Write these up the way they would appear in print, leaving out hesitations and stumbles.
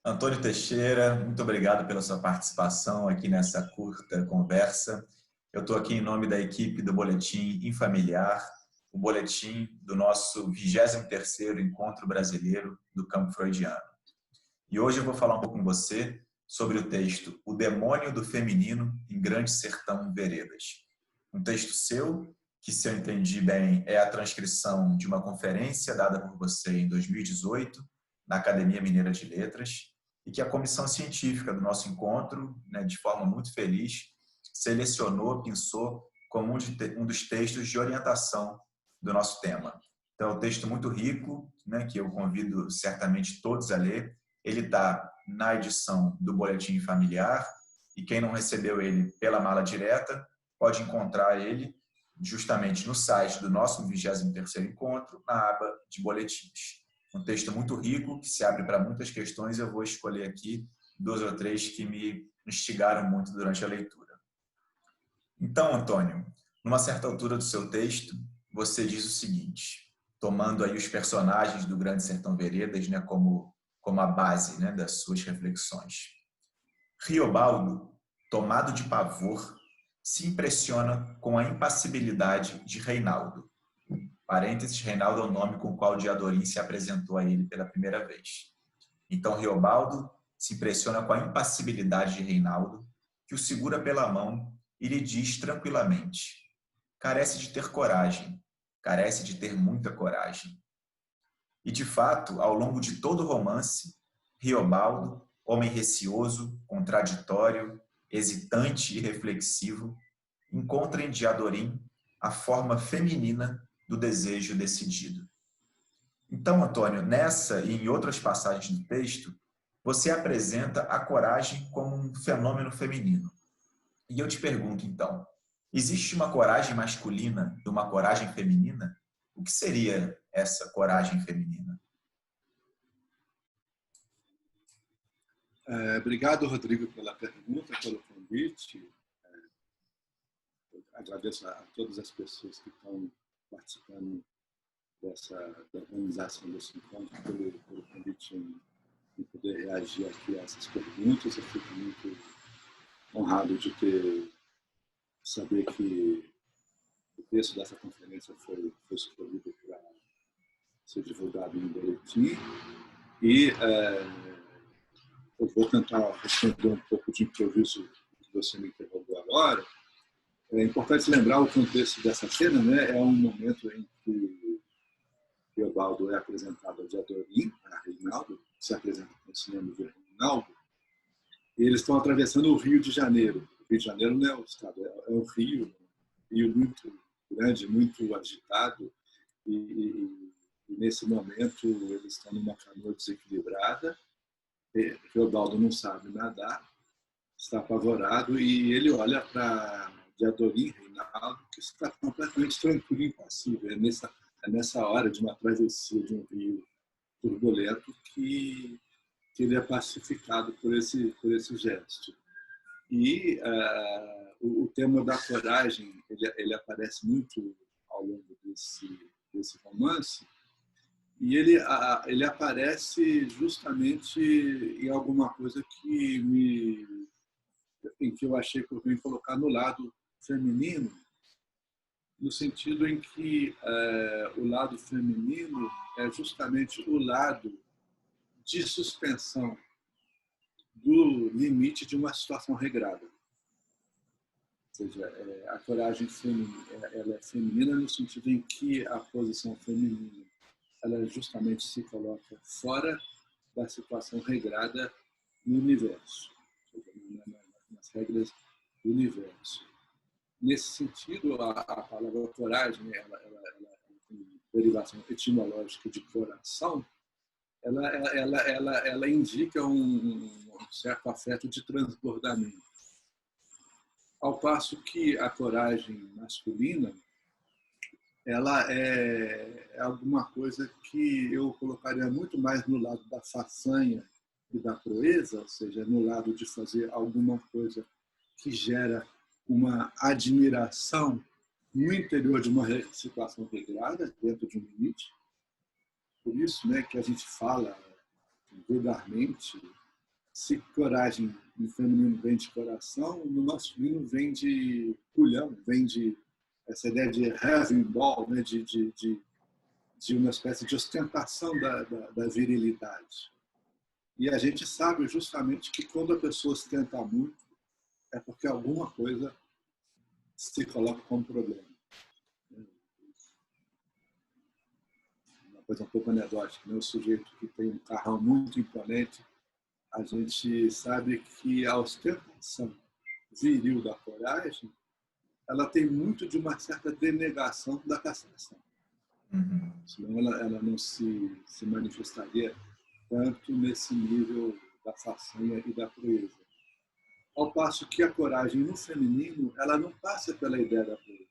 Antônio Teixeira, muito obrigado pela sua participação aqui nessa curta conversa. Eu estou aqui em nome da equipe do Boletim Infamiliar, o boletim do nosso 23º Encontro Brasileiro do Campo Freudiano. E hoje eu vou falar um pouco com você sobre o texto O Demônio do Feminino em Grande Sertão Veredas. Um texto seu, que, se eu entendi bem, é a transcrição de uma conferência dada por você em 2018 na Academia Mineira de Letras, e que a comissão científica do nosso encontro, de forma muito feliz, selecionou, pensou como um dos textos de orientação do nosso tema. Então, é um texto muito rico, que eu convido certamente todos a ler. Ele está na edição do Boletim Familiar, e quem não recebeu ele pela mala direta pode encontrar ele justamente no site do nosso 23º Encontro, na aba de boletins. Um texto muito rico, que se abre para muitas questões. Eu vou escolher aqui 2 ou 3 que me instigaram muito durante a leitura. Então, Antônio, numa certa altura do seu texto, você diz o seguinte, tomando aí os personagens do Grande Sertão Veredas, como a base, das suas reflexões. Riobaldo, tomado de pavor, se impressiona com a impassibilidade de Reinaldo. Parênteses, Reinaldo é o nome com o qual Diadorim se apresentou a ele pela primeira vez. Então, Riobaldo se impressiona com a impassibilidade de Reinaldo, que o segura pela mão e lhe diz tranquilamente: carece de ter coragem, carece de ter muita coragem. E, de fato, ao longo de todo o romance, Riobaldo, homem receoso, contraditório, hesitante e reflexivo, encontra em Diadorim a forma feminina do desejo decidido. Então, Antônio, nessa e em outras passagens do texto, você apresenta a coragem como um fenômeno feminino. E eu te pergunto, então, existe uma coragem masculina e uma coragem feminina? O que seria essa coragem feminina? Obrigado, Rodrigo, pela pergunta, pelo convite. Agradeço a todas as pessoas que estão participando da organização desse encontro, pelo convite em poder reagir aqui a essas perguntas. Eu fico muito honrado de saber que o texto dessa conferência foi escolhido para ser divulgado em boletim. E eu vou tentar responder um pouco de improviso que você me interrogou agora. É importante lembrar o contexto dessa cena, É um momento em que Riobaldo é apresentado a Diadorim, a Reinaldo, que se apresenta com esse nome de Reinaldo, e eles estão atravessando o Rio de Janeiro. O Rio de Janeiro não é o estado, é o rio muito grande, muito agitado, e nesse momento eles estão numa canoa desequilibrada. Riobaldo não sabe nadar, está apavorado, e ele olha para Diadorim, Reinaldo, que está completamente tranquilo e impassível. É nessa hora de uma travessia de um rio turbulento que ele é pacificado por esse gesto. E o tema da coragem ele aparece muito ao longo desse romance, e ele aparece justamente em alguma coisa em que eu achei que eu vim colocar no lado feminino, no sentido em que o lado feminino é justamente o lado de suspensão do limite de uma situação regrada. Ou seja, a coragem feminina, ela é feminina no sentido em que a posição feminina ela justamente se coloca fora da situação regrada no universo, nas regras do universo. Nesse sentido, a palavra coragem, ela tem derivação etimológica de coração, ela indica um certo afeto de transbordamento. Ao passo que a coragem masculina, ela é alguma coisa que eu colocaria muito mais no lado da façanha e da proeza, ou seja, no lado de fazer alguma coisa que gera uma admiração no interior de uma situação regrada, dentro de um limite. Por isso que a gente fala vulgarmente se coragem no feminino vem de coração, no masculino vem de culhão, vem de essa ideia de having ball, né? de uma espécie de ostentação da virilidade. E a gente sabe justamente que quando a pessoa ostenta muito, é porque alguma coisa se coloca como problema. Uma coisa um pouco anedótica, né? O sujeito que tem um carrão muito imponente, a gente sabe que a ostentação viril da coragem, ela tem muito de uma certa denegação da castração. Uhum. Senão ela não se manifestaria tanto nesse nível da façanha e da proeza. Ao passo que a coragem no feminino, ela não passa pela ideia da proeza.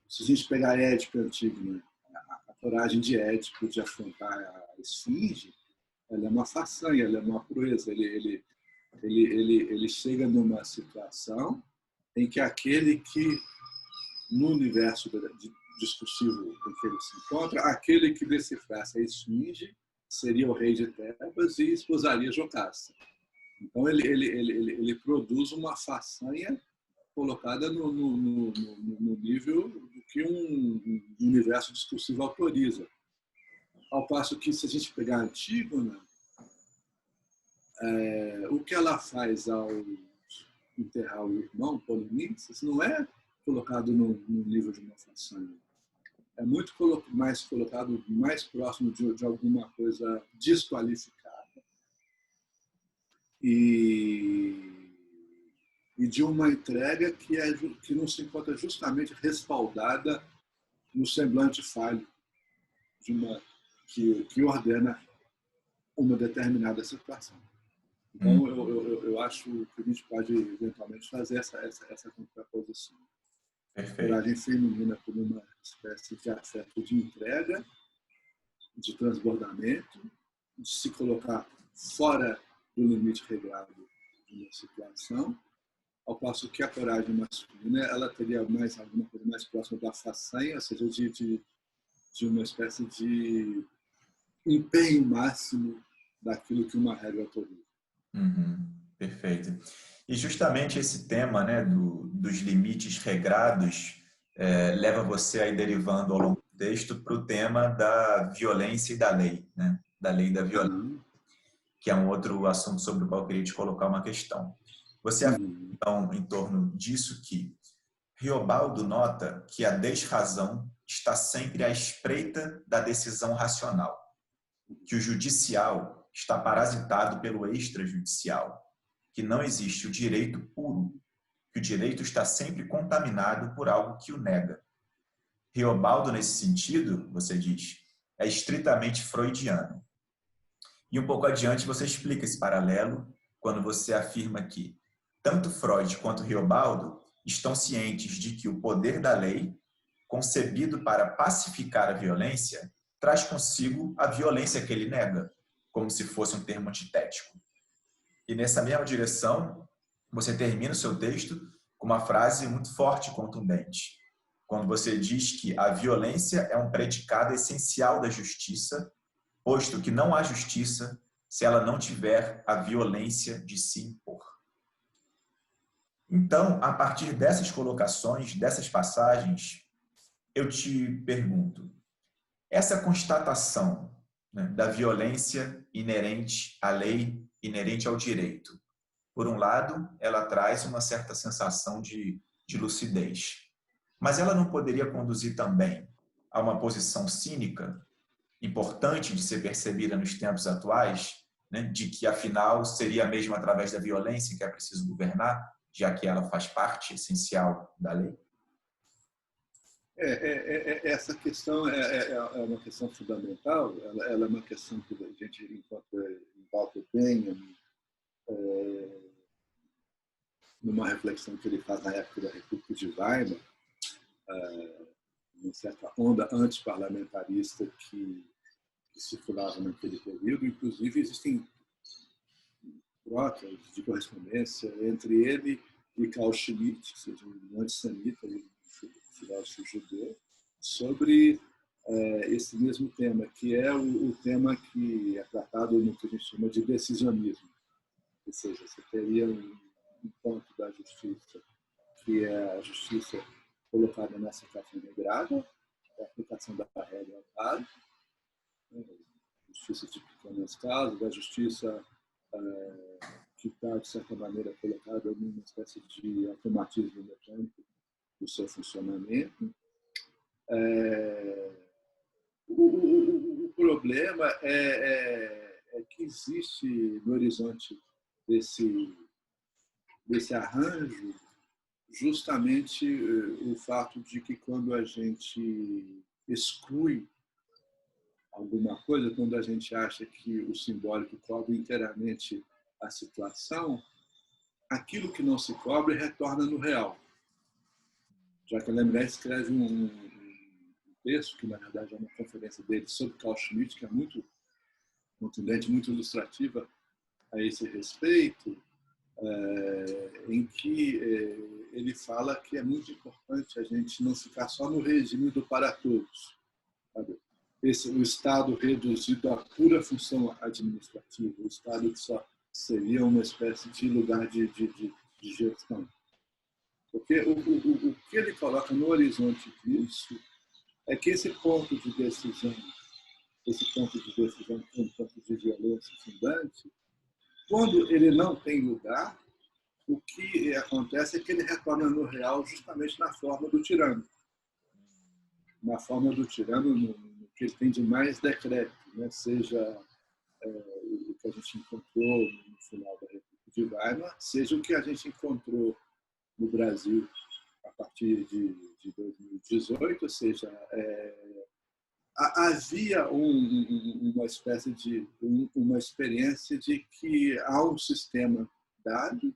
Se a gente pegar Édipo antigo, né? A coragem de Édipo de afrontar a esfinge, ela é uma façanha, ela é uma proeza. Ele chega numa situação em que aquele que, no universo discursivo em que ele se encontra, aquele que decifrasse a esfinge seria o rei de Tebas e esposaria Jocasta. Então ele produz uma façanha colocada no nível do que um universo discursivo autoriza. Ao passo que, se a gente pegar a Antígona, o que ela faz ao enterrar o irmão, Polinices, não é colocado no nível de uma façanha. É muito mais colocado mais próximo de alguma coisa desqualificada e de uma entrega que não se encontra justamente respaldada no semblante falho que ordena uma determinada situação. Então, eu acho que a gente pode eventualmente fazer essa contraposição. Perfeito. A coragem feminina como uma espécie de afeto de entrega, de transbordamento, de se colocar fora do limite regrado de uma situação, ao passo que a coragem masculina ela teria alguma coisa mais próxima da façanha, ou seja, de uma espécie de empenho máximo daquilo que uma regra autoriza. Uhum, perfeito. E justamente esse tema, né, dos limites regrados leva você a ir derivando ao longo do texto para o tema da violência e da lei, né? Da lei e da violência, que é um outro assunto sobre o qual eu queria te colocar uma questão. Você afirma, então, em torno disso que Riobaldo nota que a desrazão está sempre à espreita da decisão racional, que o judicial está parasitado pelo extrajudicial, que não existe o direito puro, que o direito está sempre contaminado por algo que o nega. Riobaldo, nesse sentido, você diz, é estritamente freudiano. E um pouco adiante você explica esse paralelo quando você afirma que tanto Freud quanto Riobaldo estão cientes de que o poder da lei, concebido para pacificar a violência, traz consigo a violência que ele nega, como se fosse um termo antitético. E nessa mesma direção, você termina o seu texto com uma frase muito forte e contundente, quando você diz que a violência é um predicado essencial da justiça, posto que não há justiça se ela não tiver a violência de se impor. Então, a partir dessas colocações, dessas passagens, eu te pergunto, essa constatação, né, da violência inerente à lei, inerente ao direito, por um lado, ela traz uma certa sensação de lucidez, mas ela não poderia conduzir também a uma posição cínica, importante de ser percebida nos tempos atuais, né, de que, afinal, seria mesmo através da violência que é preciso governar, já que ela faz parte essencial da lei? Essa questão é uma questão fundamental, ela é uma questão que a gente encontra em Walter Benjamin, numa reflexão que ele faz na época da República de Weimar, uma certa onda antiparlamentarista que circulava naquele período. Inclusive, existem trocas de correspondência entre ele e Carl Schmitt, que seja um antissemita, um filósofo judeu, sobre esse mesmo tema, que é o tema que é tratado no que a gente chama de decisionismo. Ou seja, você teria um ponto da justiça, que é a justiça colocada nessa caixa negrada, a aplicação da regra ao caso, justiça de pequenos casos, a justiça que está, de certa maneira, colocada numa espécie de automatismo mecânico do seu funcionamento. O problema é que existe no horizonte desse arranjo justamente o fato de que quando a gente exclui alguma coisa, quando a gente acha que o simbólico cobre inteiramente a situação, aquilo que não se cobre retorna no real. Jacques Lemaitre escreve um texto, que na verdade é uma conferência dele sobre Carl Schmitt, que é muito contundente, muito ilustrativa a esse respeito, em que ele fala que é muito importante a gente não ficar só no regime do para todos. Sabe? O Estado reduzido à pura função administrativa, o Estado que só seria uma espécie de lugar de gestão. Porque o que ele coloca no horizonte disso é que esse ponto de decisão que é um ponto de violência fundante, quando ele não tem lugar, o que acontece é que ele retorna no real justamente na forma do tirano. Na forma do tirano, no que ele tem de mais decrépito, né? Seja o que a gente encontrou no final da República de Weimar, seja o que a gente encontrou no Brasil a partir de 2018, ou seja, havia uma espécie de uma experiência de que há um sistema dado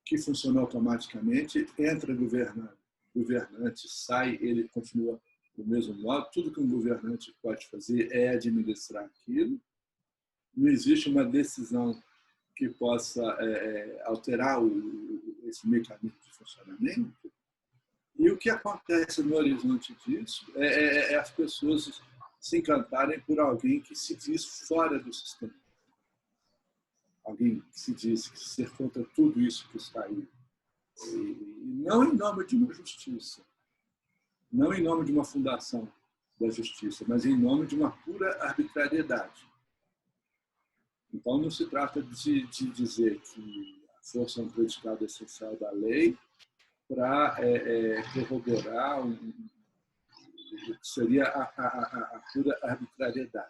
que funciona automaticamente, entra governante, sai, ele continua do mesmo modo, tudo que um governante pode fazer é administrar aquilo, não existe uma decisão que possa alterar esse mecanismo de funcionamento. E o que acontece no horizonte disso é as pessoas se encantarem por alguém que se diz fora do sistema. Alguém que se diz que ser contra tudo isso que está aí. E não em nome de uma justiça, não em nome de uma fundação da justiça, mas em nome de uma pura arbitrariedade. Então, não se trata de dizer que a força é um predicado essencial da lei para corroborar o que seria a pura arbitrariedade.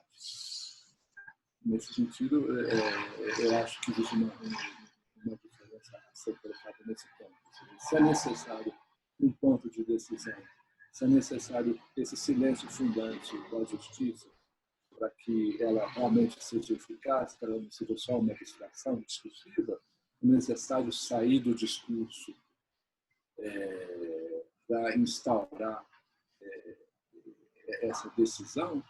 Nesse sentido, eu acho que existe uma diferença a ser colocada nesse ponto. Se é necessário um ponto de decisão, se é necessário esse silêncio fundante da justiça para que ela realmente seja eficaz, para ela não seja só uma abstração discursiva, é necessário sair do discurso para instaurar essa decisão.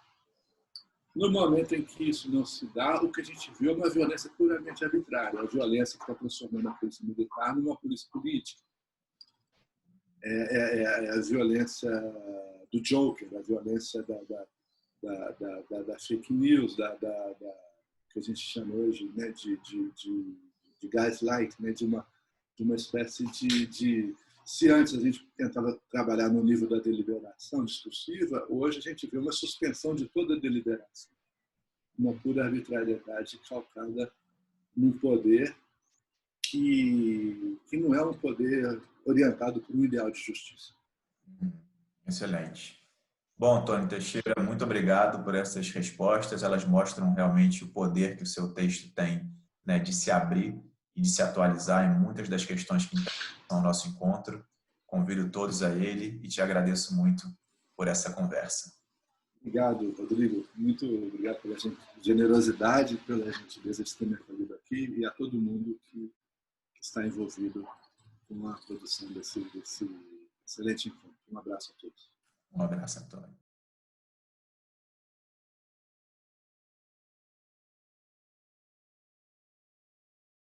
No momento em que isso não se dá, o que a gente viu é uma violência puramente arbitrária, a violência que está transformando a polícia militar numa polícia política. É a violência do Joker, a violência da fake news, que a gente chama hoje, né, de gaslight, né, de uma espécie de... Se antes a gente tentava trabalhar no nível da deliberação discursiva, hoje a gente vê uma suspensão de toda a deliberação. Uma pura arbitrariedade calcada num poder que não é um poder orientado por um ideal de justiça. Excelente. Bom, Antônio Teixeira, muito obrigado por essas respostas. Elas mostram realmente o poder que o seu texto tem, né, de se abrir e de se atualizar em muitas das questões que interessam ao nosso encontro. Convido todos a ele e te agradeço muito por essa conversa. Obrigado, Rodrigo. Muito obrigado pela generosidade, pela gentileza de ter me acolhido aqui e a todo mundo que está envolvido com a produção desse excelente encontro. Um abraço a todos. Um abraço, Antônio.